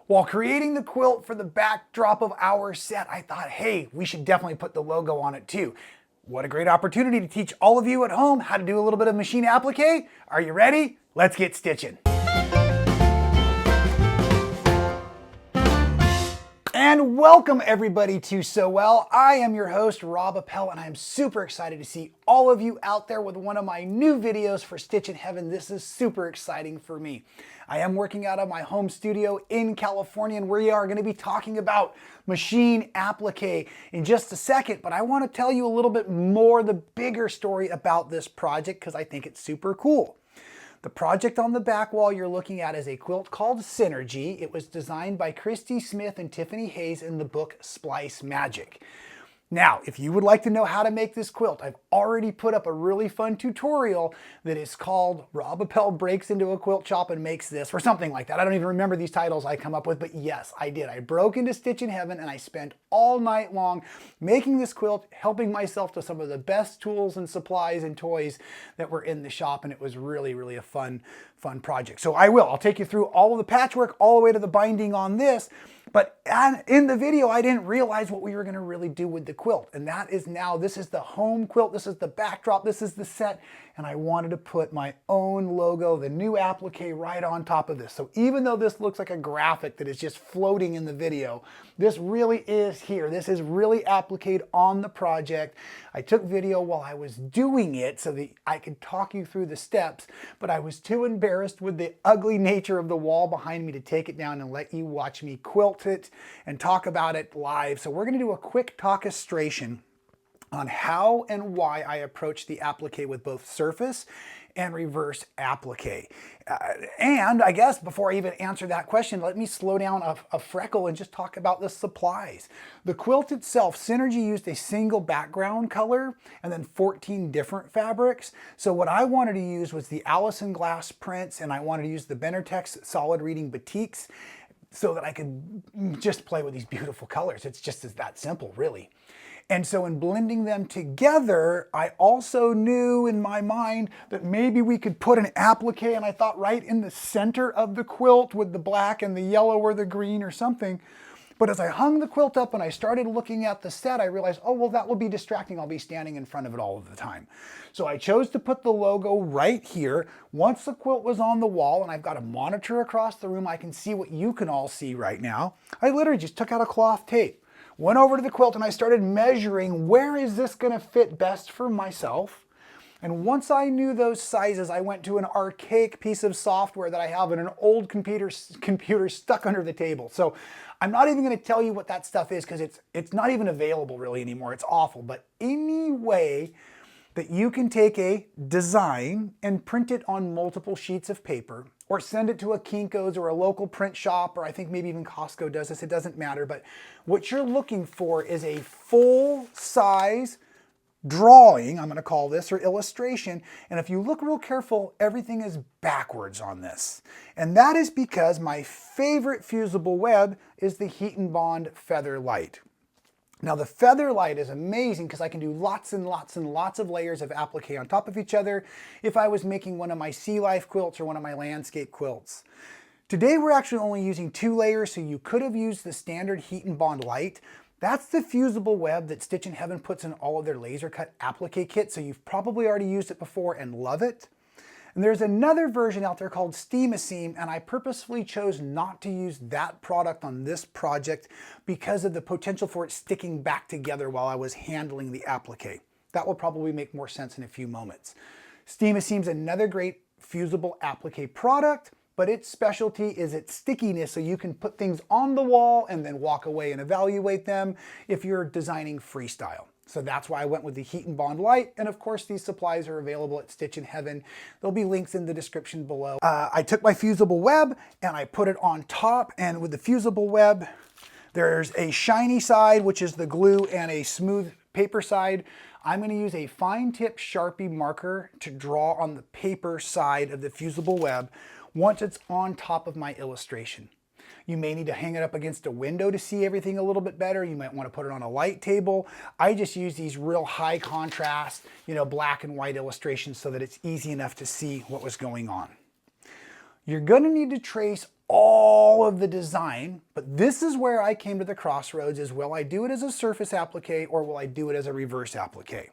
While creating the quilt for the backdrop of our set, I thought, hey, we should definitely put the logo on it too. What a great opportunity to teach all of you at home how to do a little bit of machine applique. Are you ready? Let's get stitching. And welcome everybody to Sew Well. I am your host, Rob Appel, and I am super excited to see all of you out there with one of my new videos for Stitch in Heaven. This is super exciting for me. I am working out of my home studio in California, and we are going to be talking about machine applique in just a second, but I want to tell you a little bit more, the bigger story about this project, because I think it's super cool. The project on the back wall you're looking at is a quilt called Synergy. It was designed by Christy Smith and Tiffany Hayes in the book Splice Magic. Now, if you would like to know how to make this quilt, I've already put up a really fun tutorial that is called Rob Appel Breaks into a Quilt Shop and Makes This, or something like that. I don't even remember these titles I come up with, but yes, I did. I broke into Stitch in Heaven and I spent all night long making this quilt, helping myself to some of the best tools and supplies and toys that were in the shop, and it was really, really a fun project. So I'll take you through all of the patchwork all the way to the binding on this. But in the video, I didn't realize what we were going to really do with the quilt. And that is now, this is the home quilt, this is the backdrop, this is the set. And I wanted to put my own logo, the new applique, right on top of this. So even though this looks like a graphic that is just floating in the video, this really is here. This is really appliqued on the project. I took video while I was doing it so that I could talk you through the steps, but I was too embarrassed with the ugly nature of the wall behind me to take it down and let you watch me quilt it and talk about it live. So we're going to do a quick talkistration on how and why I approach the applique with both surface and reverse applique. And I guess before I even answer that question, let me slow down a freckle and just talk about the supplies. The quilt itself, Synergy used a single background color and then 14 different fabrics. So what I wanted to use was the Allison Glass prints, and I wanted to use the Benatex Solid Reading Batiks so that I could just play with these beautiful colors. It's just that simple, really. And so in blending them together, I also knew in my mind that maybe we could put an applique, and I thought right in the center of the quilt with the black and the yellow or the green or something. But as I hung the quilt up and I started looking at the set, I realized, oh, well, that will be distracting. I'll be standing in front of it all of the time. So I chose to put the logo right here. Once the quilt was on the wall, and I've got a monitor across the room, I can see what you can all see right now. I literally just took out a cloth tape, went over to the quilt, and I started measuring where is this going to fit best for myself. And once I knew those sizes, I went to an archaic piece of software that I have in an old computer stuck under the table. So I'm not even going to tell you what that stuff is because it's not even available really anymore. It's awful. But any way that you can take a design and print it on multiple sheets of paper, or send it to a Kinko's or a local print shop, or I think maybe even Costco does this, it doesn't matter. But what you're looking for is a full-size drawing, I'm going to call this, or illustration. And if you look real careful, everything is backwards on this. And that is because my favorite fusible web is the Heat and Bond Feather Light. Now the Feather Light is amazing because I can do lots and lots and lots of layers of applique on top of each other if I was making one of my sea life quilts or one of my landscape quilts. Today we're actually only using 2 layers, so you could have used the standard Heat and Bond Light. That's the fusible web that Stitch in Heaven puts in all of their laser cut applique kits, so you've probably already used it before and love it. And there's another version out there called Steam-A-Seam, and I purposefully chose not to use that product on this project because of the potential for it sticking back together while I was handling the applique. That will probably make more sense in a few moments. Steam-A-Seam is another great fusible applique product, but its specialty is its stickiness, so you can put things on the wall and then walk away and evaluate them if you're designing freestyle. So that's why I went with the Heat and Bond Light, and of course these supplies are available at Stitch in Heaven. There'll be links in the description below. I took my fusible web and I put it on top, and with the fusible web, there's a shiny side, which is the glue, and a smooth paper side. I'm going to use a fine tip Sharpie marker to draw on the paper side of the fusible web once it's on top of my illustration. You may need to hang it up against a window to see everything a little bit better. You might want to put it on a light table. I just use these real high contrast, black and white illustrations so that it's easy enough to see what was going on. You're going to need to trace all of the design, but this is where I came to the crossroads is, will I do it as a surface applique or will I do it as a reverse applique?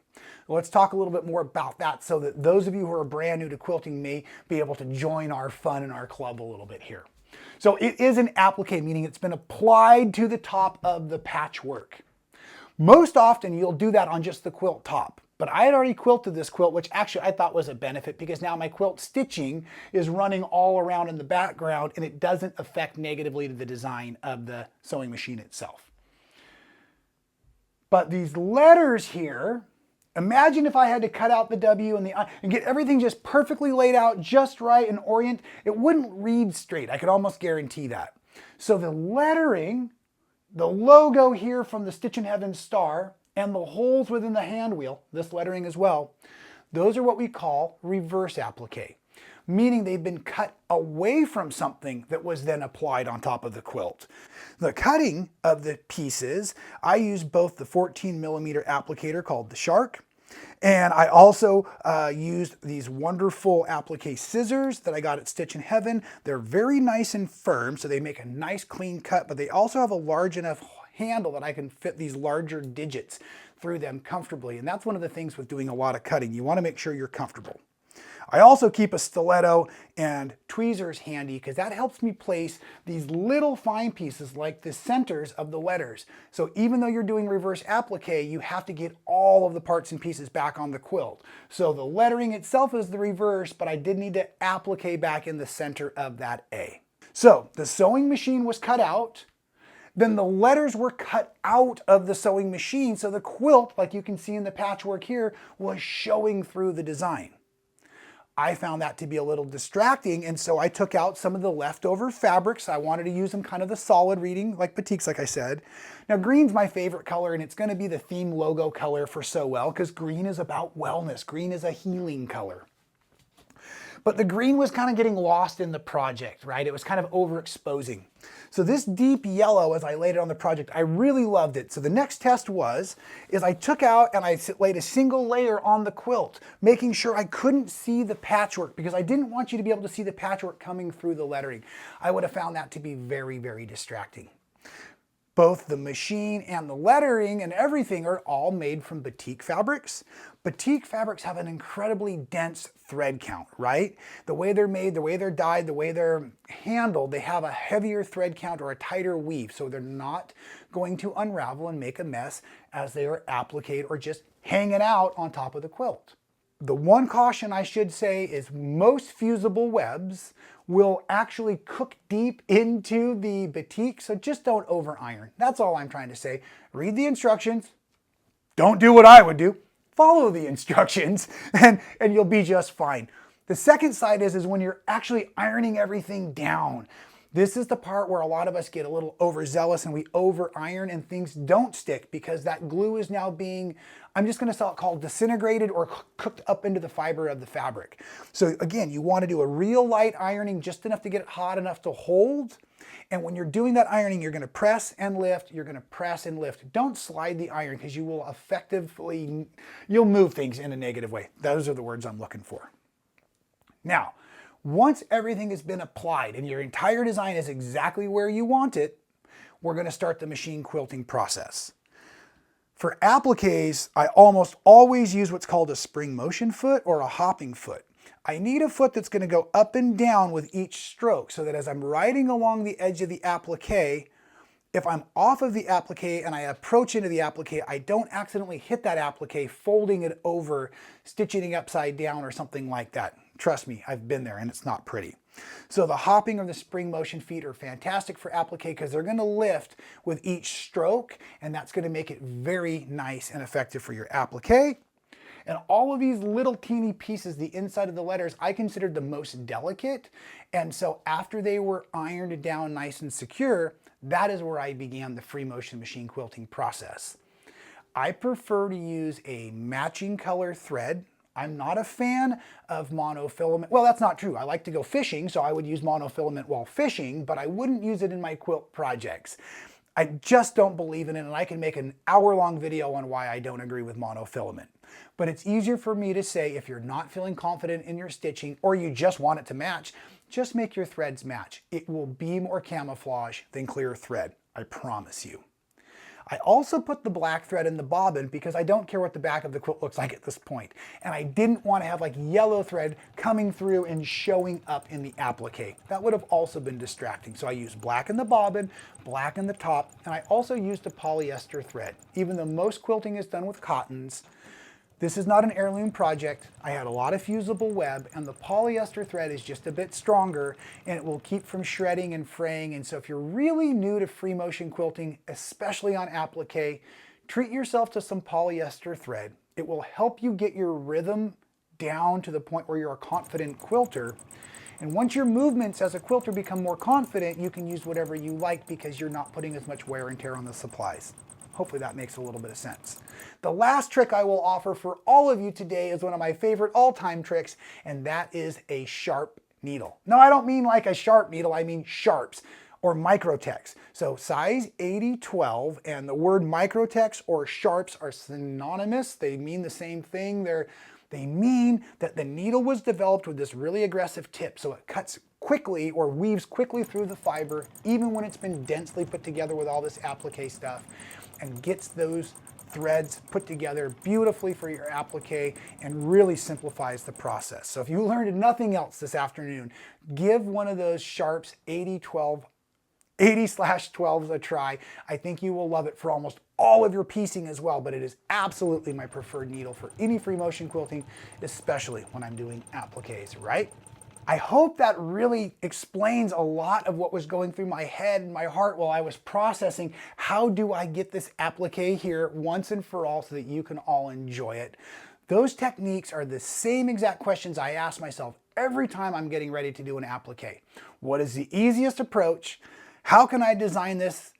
Let's talk a little bit more about that so that those of you who are brand new to quilting may be able to join our fun and our club a little bit here. So it is an applique, meaning it's been applied to the top of the patchwork. Most often you'll do that on just the quilt top. But I had already quilted this quilt, which actually I thought was a benefit because now my quilt stitching is running all around in the background and it doesn't affect negatively to the design of the sewing machine itself. But these letters here, imagine if I had to cut out the W and the I and get everything just perfectly laid out just right and orient, it wouldn't read straight. I could almost guarantee that. So the lettering, the logo here from the Stitchin' Heaven star, and the holes within the hand wheel, this lettering as well, those are what we call reverse applique, meaning they've been cut away from something that was then applied on top of the quilt. The cutting of the pieces, I use both the 14mm applicator called the Shark, and I also used these wonderful applique scissors that I got at Stitchin' Heaven. They're very nice and firm, so they make a nice clean cut, but they also have a large enough handle that I can fit these larger digits through them comfortably. And that's one of the things with doing a lot of cutting. You want to make sure you're comfortable. I also keep a stiletto and tweezers handy because that helps me place these little fine pieces like the centers of the letters. So even though you're doing reverse applique, you have to get all of the parts and pieces back on the quilt. So the lettering itself is the reverse, but I did need to applique back in the center of that A. So the sewing machine was cut out. Then the letters were cut out of the sewing machine, so the quilt, like you can see in the patchwork here, was showing through the design. I found that to be a little distracting, and so I took out some of the leftover fabrics. I wanted to use them kind of the solid reading, like batiks, like I said. Now green's my favorite color, and it's going to be the theme logo color for Sew Well, because green is about wellness. Green is a healing color. But the green was kind of getting lost in the project, right? It was kind of overexposing. So this deep yellow, as I laid it on the project, I really loved it. So the next test is I took out and I laid a single layer on the quilt, making sure I couldn't see the patchwork because I didn't want you to be able to see the patchwork coming through the lettering. I would have found that to be very, very distracting. Both the machine and the lettering and everything are all made from batik fabrics. Batik fabrics have an incredibly dense thread count, right? The way they're made, the way they're dyed, the way they're handled, they have a heavier thread count or a tighter weave, so they're not going to unravel and make a mess as they are appliqued or just hanging out on top of the quilt. The one caution I should say is most fusible webs will actually cook deep into the batik, so just don't over iron. That's all I'm trying to say. Read the instructions. Don't do what I would do. Follow the instructions and you'll be just fine. The second side is when you're actually ironing everything down. This is the part where a lot of us get a little overzealous and we over iron and things don't stick because that glue is now being, I'm just going to call it disintegrated or cooked up into the fiber of the fabric. So again, you want to do a real light ironing, just enough to get it hot enough to hold. And when you're doing that ironing, you're going to press and lift, you're going to press and lift. Don't slide the iron because you will effectively, you'll move things in a negative way. Those are the words I'm looking for. Now, once everything has been applied and your entire design is exactly where you want it, we're going to start the machine quilting process. For appliques, I almost always use what's called a spring motion foot or a hopping foot. I need a foot that's going to go up and down with each stroke so that as I'm riding along the edge of the applique, if I'm off of the applique and I approach into the applique, I don't accidentally hit that applique, folding it over, stitching it upside down or something like that. Trust me, I've been there and it's not pretty. So the hopping or the spring motion feet are fantastic for applique because they're going to lift with each stroke and that's going to make it very nice and effective for your applique. And all of these little teeny pieces, the inside of the letters, I considered the most delicate. And so after they were ironed down nice and secure, that is where I began the free motion machine quilting process. I prefer to use a matching color thread. I'm not a fan of monofilament. Well, that's not true. I like to go fishing, so I would use monofilament while fishing, but I wouldn't use it in my quilt projects. I just don't believe in it, and I can make an hour-long video on why I don't agree with monofilament. But it's easier for me to say if you're not feeling confident in your stitching or you just want it to match, just make your threads match. It will be more camouflage than clear thread, I promise you. I also put the black thread in the bobbin because I don't care what the back of the quilt looks like at this point. And I didn't want to have like yellow thread coming through and showing up in the applique. That would have also been distracting. So I used black in the bobbin, black in the top, and I also used a polyester thread. Even though most quilting is done with cottons, this is not an heirloom project. I had a lot of fusible web, and the polyester thread is just a bit stronger, and it will keep from shredding and fraying. And so if you're really new to free motion quilting, especially on applique, treat yourself to some polyester thread. It will help you get your rhythm down to the point where you're a confident quilter. And once your movements as a quilter become more confident, you can use whatever you like because you're not putting as much wear and tear on the supplies. Hopefully that makes a little bit of sense. The last trick I will offer for all of you today is one of my favorite all-time tricks, and that is a sharp needle. No, I don't mean like a sharp needle, I mean sharps or Microtex. So size 80-12 and the word Microtex or sharps are synonymous. They mean the same thing. They mean that the needle was developed with this really aggressive tip, so it cuts quickly or weaves quickly through the fiber, even when it's been densely put together with all this applique stuff, and gets those threads put together beautifully for your applique and really simplifies the process. So if you learned nothing else this afternoon, give one of those Sharps 80/12s a try. I think you will love it for almost all of your piecing as well, but it is absolutely my preferred needle for any free motion quilting, especially when I'm doing appliques, right? I hope that really explains a lot of what was going through my head and my heart while I was processing how do I get this applique here once and for all so that you can all enjoy it. Those techniques are the same exact questions I ask myself every time I'm getting ready to do an applique. What is the easiest approach? How can I design this?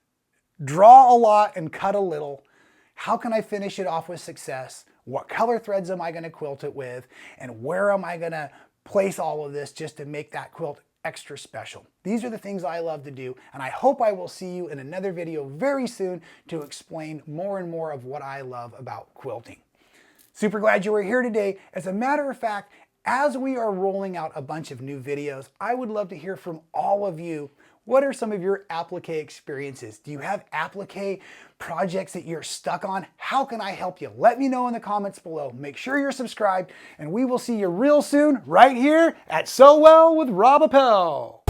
Draw a lot and cut a little. How can I finish it off with success? What color threads am I going to quilt it with? And where am I going to place all of this just to make that quilt extra special? These are the things I love to do, and I hope I will see you in another video very soon to explain more and more of what I love about quilting. Super glad you were here today. As a matter of fact, as we are rolling out a bunch of new videos, I would love to hear from all of you. What are some of your applique experiences? Do you have applique projects that you're stuck on? How can I help you? Let me know in the comments below. Make sure you're subscribed, and we will see you real soon right here at Sew Well with Rob Appel.